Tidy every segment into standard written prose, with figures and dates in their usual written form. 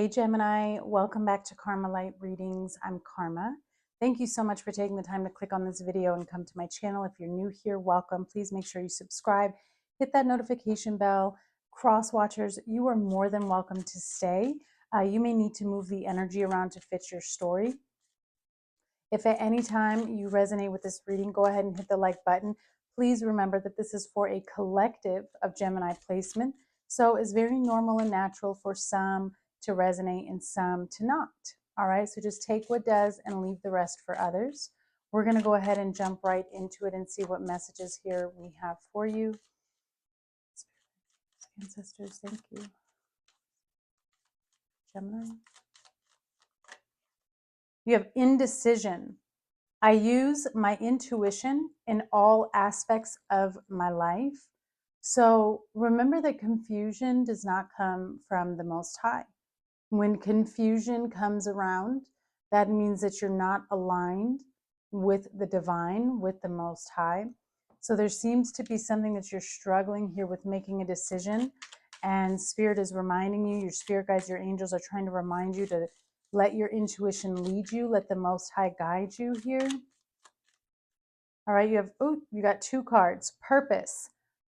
Hey Gemini, welcome back to Karma Light Readings. I'm Karma. Thank you so much for taking the time to click on this video and come to my channel. If you're new here, welcome. Please make sure you subscribe, hit that notification bell. Cross watchers, you are more than welcome to stay. You may need to move the energy around to fit your story. If at any time you resonate with this reading, go ahead and hit the like button. Please remember that this is for a collective of Gemini placement. So it's very normal and natural for some to resonate and some to not. All right, so just take what does and leave the rest for others. We're going to go ahead and jump right into it and see what messages here we have for you. Ancestors, thank you. Gemini. You have indecision. I use my intuition in all aspects of my life. So remember that confusion does not come from the Most High. When confusion comes around, that means that you're not aligned with the divine, with the Most High. So there seems to be something that you're struggling here with making a decision, and Spirit is reminding you, your spirit guides, your angels are trying to remind you to let your intuition lead you, let the Most High guide you here. All right, you got two cards. Purpose.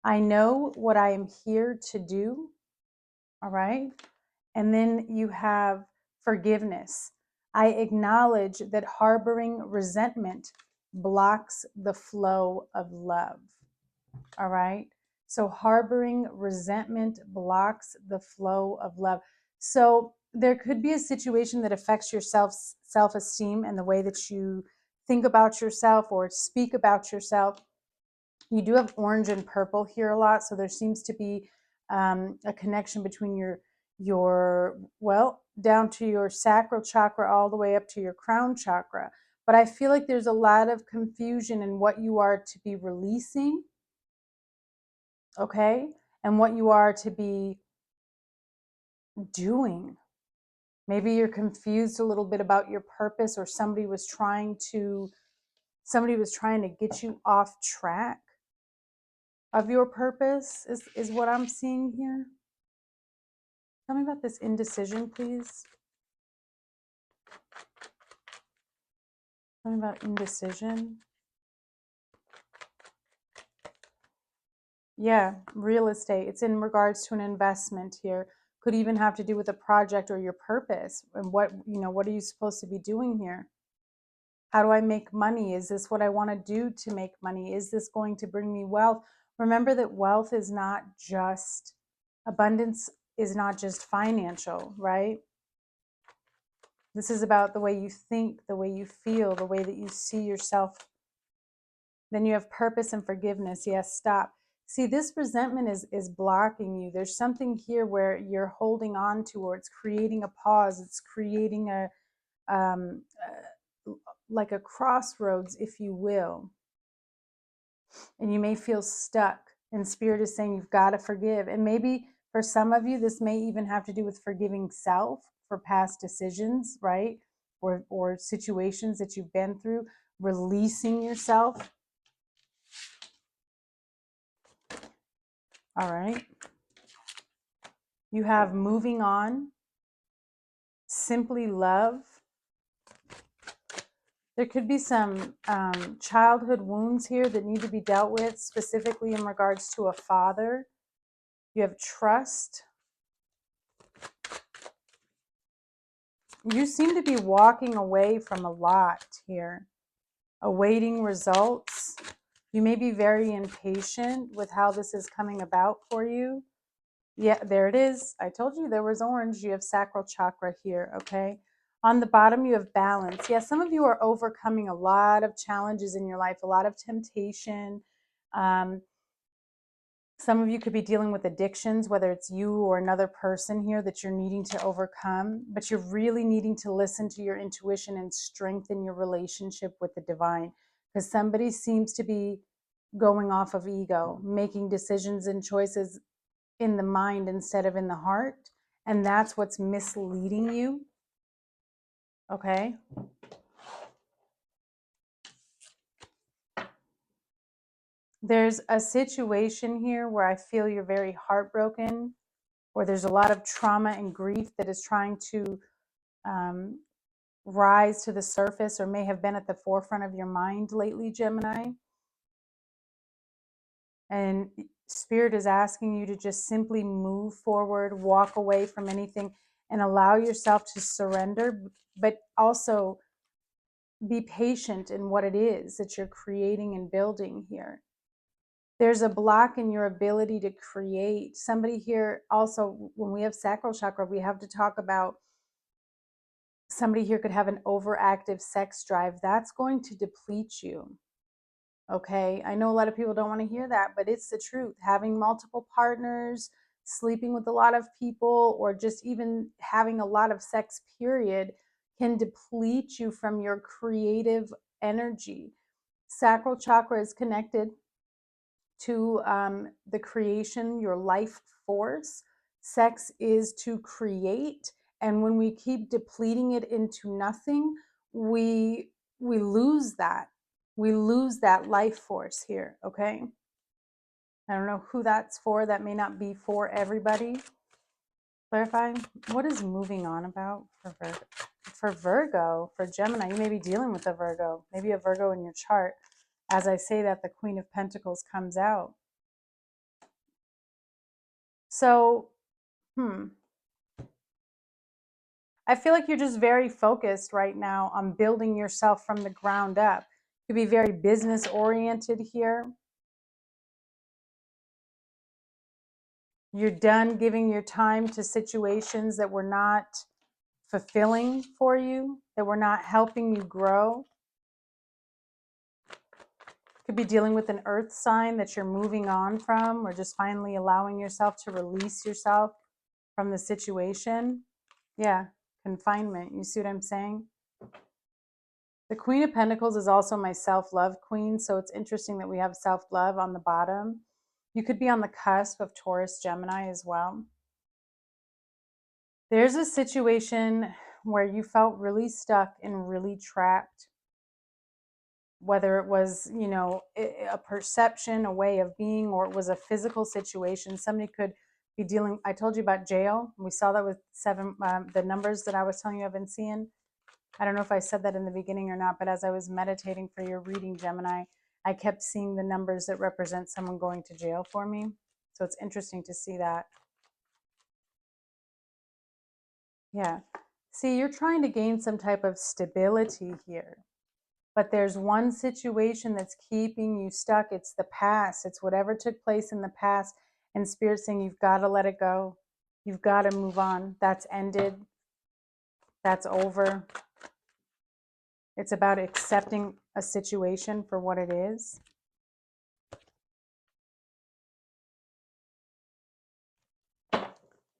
I know what I am here to do. All right. And then you have forgiveness. I acknowledge that harboring resentment blocks the flow of love. All right. So harboring resentment blocks the flow of love. So there could be a situation that affects your self-esteem and the way that you think about yourself or speak about yourself. You do have orange and purple here a lot, so there seems to be a connection between your down to your sacral chakra all the way up to your crown chakra. But I feel like there's a lot of confusion in what you are to be releasing, okay, and what you are to be doing. Maybe you're confused a little bit about your purpose, or somebody was trying to get you off track of your purpose, is what I'm seeing here. Tell me about this indecision, please. Tell me about indecision. Yeah, real estate. It's in regards to an investment here. Could even have to do with a project or your purpose. And what are you supposed to be doing here? How do I make money? Is this what I want to do to make money? Is this going to bring me wealth? Remember that wealth is not just, abundance is not just financial, right? This is about the way you think, the way you feel, the way that you see yourself. Then you have purpose and forgiveness. Yes, stop. See, this resentment is blocking you. There's something here where you're holding on to, or it's creating a pause. It's creating like a crossroads, if you will. And you may feel stuck. And Spirit is saying you've got to forgive. And maybe for some of you, this may even have to do with forgiving self for past decisions, right? Or situations that you've been through, releasing yourself. All right. You have moving on, simply love. There could be some childhood wounds here that need to be dealt with, specifically in regards to a father. You have trust. You seem to be walking away from a lot here, awaiting results. You may be very impatient with how this is coming about for you. Yeah, there it is. I told you there was orange. You have sacral chakra here, okay? On the bottom, you have balance. Yeah, some of you are overcoming a lot of challenges in your life, a lot of temptation. Some of you could be dealing with addictions, whether it's you or another person here that you're needing to overcome, but you're really needing to listen to your intuition and strengthen your relationship with the divine, because somebody seems to be going off of ego, making decisions and choices in the mind instead of in the heart, and that's what's misleading you. Okay. There's a situation here where I feel you're very heartbroken. or there's a lot of trauma and grief that is trying to um, rise to the surface, or may have been at the forefront of your mind lately, Gemini. And Spirit is asking you to just simply move forward, walk away from anything, and allow yourself to surrender, but also be patient in what it is that you're creating and building here. There's a block in your ability to create. Somebody here also, when we have sacral chakra, we have to talk about somebody here could have an overactive sex drive. That's going to deplete you. Okay. I know a lot of people don't want to hear that, but it's the truth. Having multiple partners, sleeping with a lot of people, or just even having a lot of sex, period, can deplete you from your creative energy. Sacral chakra is connected to the creation, your life force. Sex is to create. And when we keep depleting it into nothing, we lose that. We lose that life force here, okay? I don't know who that's for. That may not be for everybody. Clarify. What is moving on about for Virgo? For Virgo, for Gemini, you may be dealing with a Virgo, maybe a Virgo in your chart. As I say that, the Queen of Pentacles comes out. So, I feel like you're just very focused right now on building yourself from the ground up. You could be very business oriented here. You're done giving your time to situations that were not fulfilling for you, that were not helping you grow. Could be dealing with an earth sign that you're moving on from, or just finally allowing yourself to release yourself from the situation. Yeah, confinement. You see what I'm saying? The Queen of Pentacles is also my self-love queen, so it's interesting that we have self-love on the bottom. You could be on the cusp of Taurus, Gemini as well. There's a situation where you felt really stuck and really trapped, whether it was, a perception, a way of being, or it was a physical situation. Somebody could be dealing, I told you about jail. We saw that with the numbers that I was telling you I've been seeing. I don't know if I said that in the beginning or not, but as I was meditating for your reading, Gemini, I kept seeing the numbers that represent someone going to jail for me. So it's interesting to see that. Yeah. See, you're trying to gain some type of stability here, but there's one situation that's keeping you stuck. It's the past. It's whatever took place in the past. And Spirit's saying you've got to let it go. You've got to move on. That's ended. That's over. It's about accepting a situation for what it is.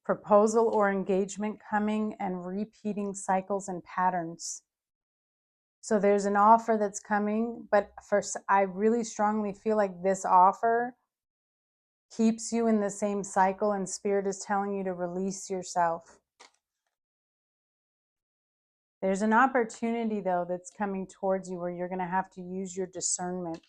Proposal or engagement coming and repeating cycles and patterns. So there's an offer that's coming, but first, I really strongly feel like this offer keeps you in the same cycle, and Spirit is telling you to release yourself. There's an opportunity, though, that's coming towards you where you're going to have to use your discernment.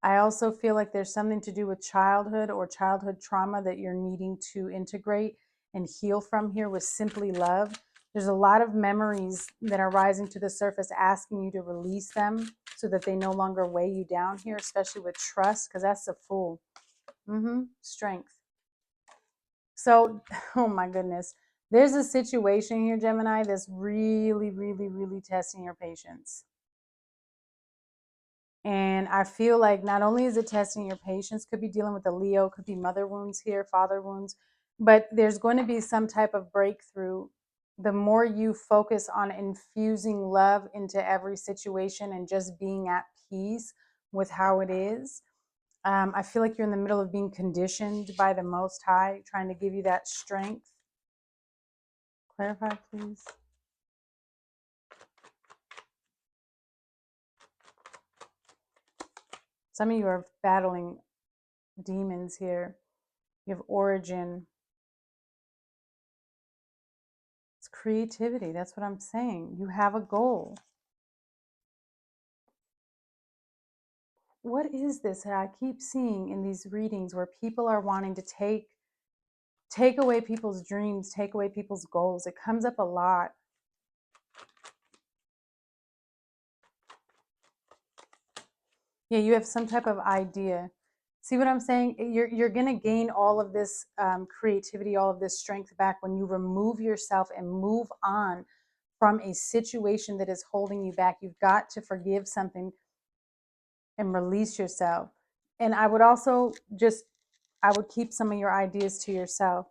I also feel like there's something to do with childhood or childhood trauma that you're needing to integrate and heal from here with simply love. There's a lot of memories that are rising to the surface asking you to release them so that they no longer weigh you down here, especially with trust, because that's the Fool. Strength. So, oh my goodness. There's a situation here, Gemini, that's really, really, really testing your patience. And I feel like not only is it testing your patience, could be dealing with a Leo, could be mother wounds here, father wounds, but there's going to be some type of breakthrough. The more you focus on infusing love into every situation and just being at peace with how it is, I feel like you're in the middle of being conditioned by the Most High, trying to give you that strength. Clarify, please. Some of you are battling demons here. You have origin. It's creativity. That's what I'm saying. You have a goal. what is this that I keep seeing in these readings where people are wanting to take away people's dreams, take away people's goals? It comes up a lot. Yeah, you have some type of idea. See what I'm saying? You're going to gain all of this creativity, all of this strength back when you remove yourself and move on from a situation that is holding you back. You've got to forgive something and release yourself. And I would also I would keep some of your ideas to yourself.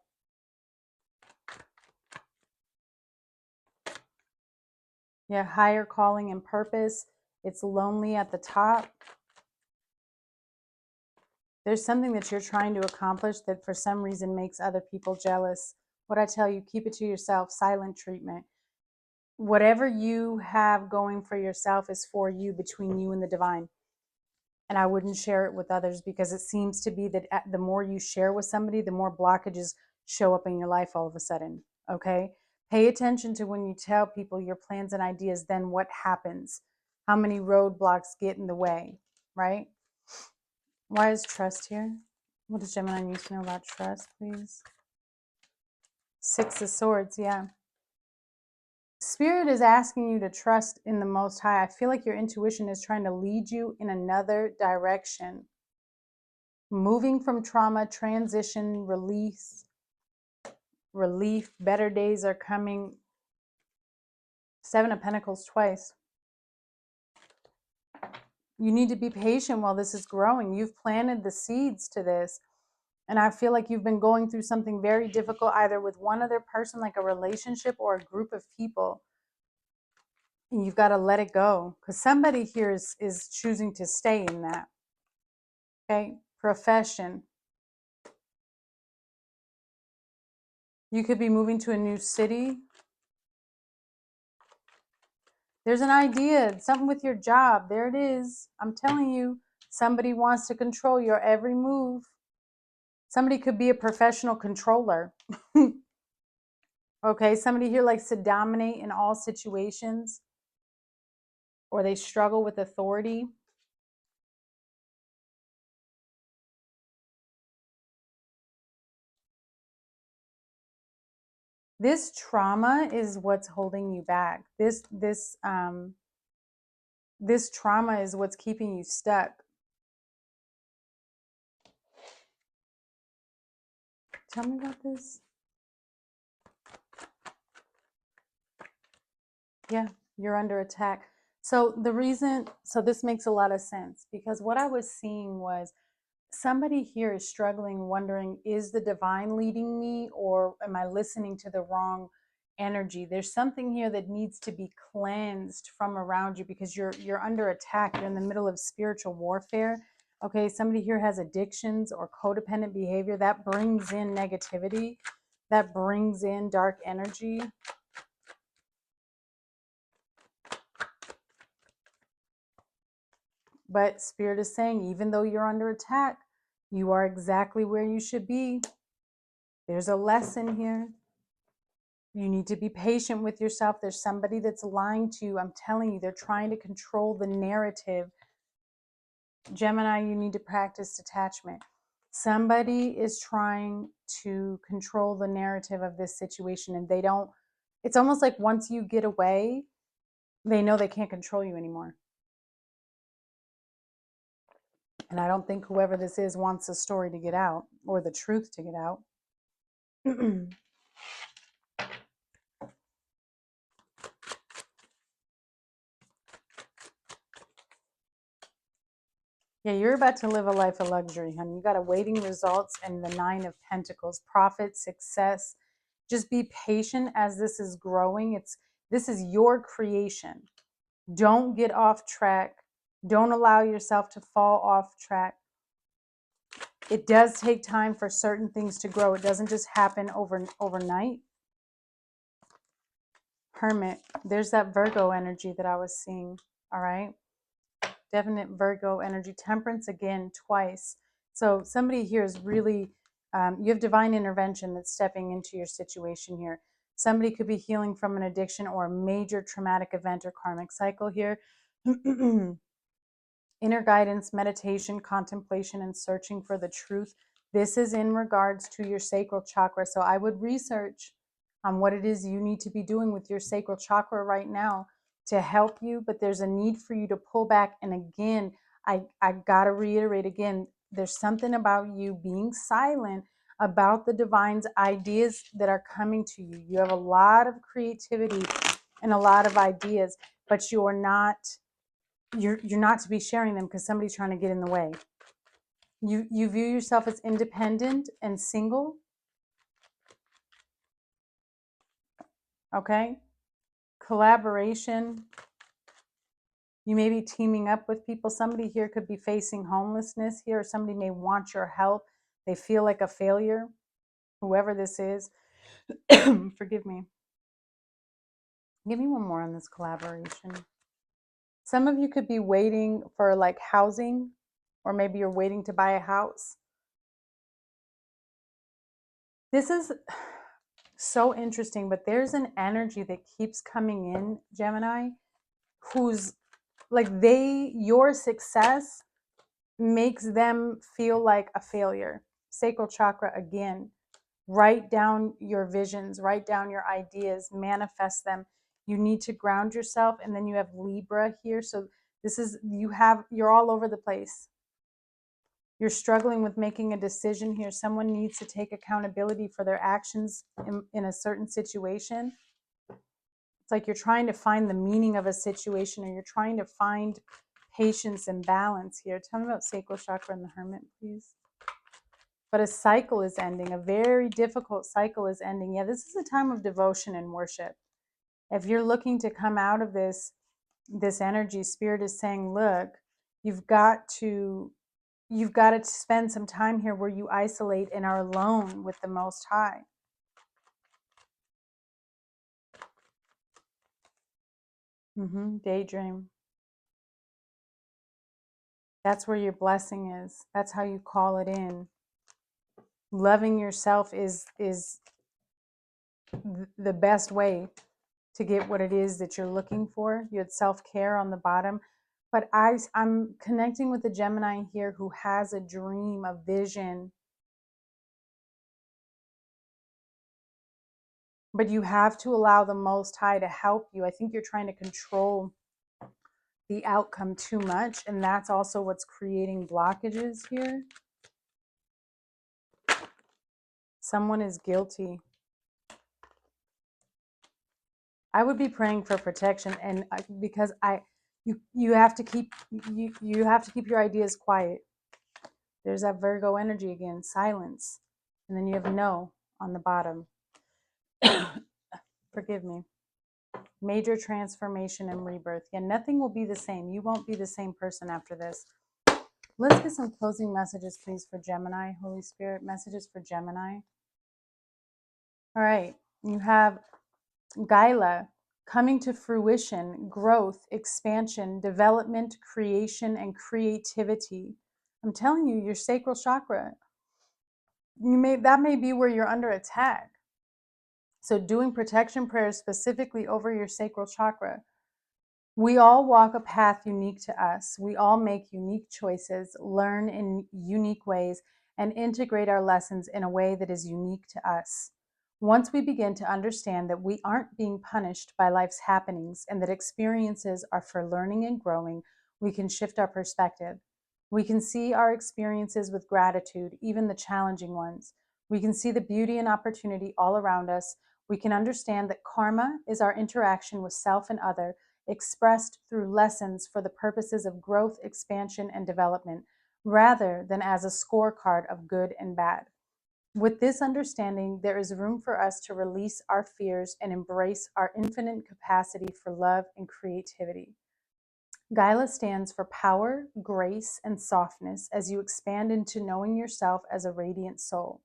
Yeah, higher calling and purpose. It's lonely at the top. There's something that you're trying to accomplish that for some reason makes other people jealous. What I tell you, keep it to yourself, silent treatment. Whatever you have going for yourself is for you, between you and the divine. And I wouldn't share it with others, because it seems to be that the more you share with somebody, the more blockages show up in your life all of a sudden. Okay? Pay attention to when you tell people your plans and ideas, then what happens? How many roadblocks get in the way, right? Why is trust here? What does Gemini need to know about trust, please? Six of Swords, yeah. Spirit is asking you to trust in the Most High. I feel like your intuition is trying to lead you in another direction. Moving from trauma, transition, release, relief, better days are coming. Seven of Pentacles twice. You need to be patient while this is growing. You've planted the seeds to this. And I feel like you've been going through something very difficult, either with one other person, like a relationship, or a group of people. And you've got to let it go, because somebody here is choosing to stay in that. Okay? Profession. You could be moving to a new city. There's an idea, something with your job. There it is. I'm telling you, somebody wants to control your every move. Somebody could be a professional controller. Okay, somebody here likes to dominate in all situations, or they struggle with authority. This trauma is what's holding you back. This trauma is what's keeping you stuck. Tell me about this. Yeah, you're under attack. So this makes a lot of sense, because what I was seeing was somebody here is struggling, wondering, is the divine leading me, or am I listening to the wrong energy? There's something here that needs to be cleansed from around you, because you're under attack. You're in the middle of spiritual warfare. Okay, somebody here has addictions or codependent behavior that brings in negativity, that brings in dark energy. But Spirit is saying, even though you're under attack, you are exactly where you should be. There's a lesson here. You need to be patient with yourself. There's somebody that's lying to you. I'm telling you, they're trying to control the narrative. Gemini, you need to practice detachment. Somebody is trying to control the narrative of this situation, and they don't. It's almost like once you get away, they know they can't control you anymore. And I don't think whoever this is wants the story to get out, or the truth to get out. Yeah, you're about to live a life of luxury, honey. You got awaiting results and the Nine of Pentacles, profit, success. Just be patient as this is growing. This is your creation. Don't get off track. Don't allow yourself to fall off track. It does take time for certain things to grow. It doesn't just happen overnight. Hermit, there's that Virgo energy that I was seeing. All right. Definite Virgo energy. Temperance again twice. So somebody here is really, you have divine intervention that's stepping into your situation here. Somebody could be healing from an addiction or a major traumatic event or karmic cycle here. inner guidance, meditation, contemplation, and searching for the truth. This is in regards to your sacral chakra. So I would research on what it is you need to be doing with your sacral chakra right now to help you. But there's a need for you to pull back. And again, I got to reiterate again, there's something about you being silent about the divine's ideas that are coming to you. You have a lot of creativity and a lot of ideas, but you're not to be sharing them because somebody's trying to get in the way. You view yourself as independent and single, okay? Collaboration. You may be teaming up with people. Somebody here could be facing homelessness here, or somebody may want your help. They feel like a failure, whoever this is. Forgive me. Give me one more on this collaboration. Some of you could be waiting for like housing, or maybe you're waiting to buy a house. This is so interesting, but there's an energy that keeps coming in, Gemini, who's like your success makes them feel like a failure. Sacral chakra again. Write down your visions, write down your ideas, manifest them. You need to ground yourself. And then you have Libra here. So this is, you're all over the place. You're struggling with making a decision here. Someone needs to take accountability for their actions in a certain situation. It's like you're trying to find the meaning of a situation, or you're trying to find patience and balance here. Tell me about sacral chakra and the Hermit, please. But a cycle is ending. A very difficult cycle is ending. Yeah, this is a time of devotion and worship. If you're looking to come out of this energy, Spirit is saying, look, you've got to spend some time here where you isolate and are alone with the Most High. Daydream. That's where your blessing is. That's how you call it in. Loving yourself is the best way to get what it is that you're looking for. You had self-care on the bottom. But I'm connecting with the Gemini here who has a dream, a vision. But you have to allow the Most High to help you. I think you're trying to control the outcome too much. And that's also what's creating blockages here. Someone is guilty. I would be praying for protection, and because you have to keep you have to keep your ideas quiet. There's that Virgo energy again, silence, and then you have no on the bottom. Forgive me. Major transformation and rebirth. Yeah, nothing will be the same. You won't be the same person after this. Let's get some closing messages, please, for Gemini. Holy Spirit, messages for Gemini. All right, you have Gaia coming to fruition, growth, expansion, development, creation, and creativity. I'm telling you, your sacral chakra, that may be where you're under attack. So doing protection prayers specifically over your sacral chakra. We all walk a path unique to us. We all make unique choices, learn in unique ways, and integrate our lessons in a way that is unique to us. Once we begin to understand that we aren't being punished by life's happenings and that experiences are for learning and growing, we can shift our perspective. We can see our experiences with gratitude, even the challenging ones. We can see the beauty and opportunity all around us. We can understand that karma is our interaction with self and other, expressed through lessons for the purposes of growth, expansion, and development, rather than as a scorecard of good and bad. With this understanding, there is room for us to release our fears and embrace our infinite capacity for love and creativity. Gaia stands for power, grace, and softness as you expand into knowing yourself as a radiant soul.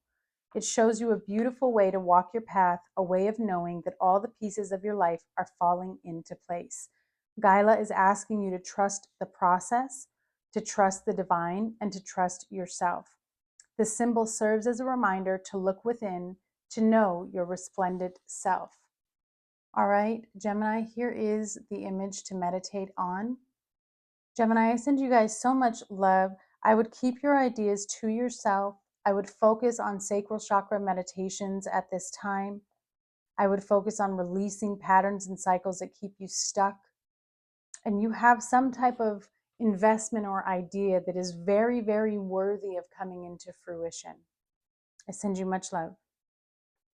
It shows you a beautiful way to walk your path, a way of knowing that all the pieces of your life are falling into place. Gaia is asking you to trust the process, to trust the divine, and to trust yourself. The symbol serves as a reminder to look within, to know your resplendent self. All right, Gemini, here is the image to meditate on. Gemini, I send you guys so much love. I would keep your ideas to yourself. I would focus on sacral chakra meditations at this time. I would focus on releasing patterns and cycles that keep you stuck. And you have some type of investment or idea that is very, very worthy of coming into fruition. I send you much love.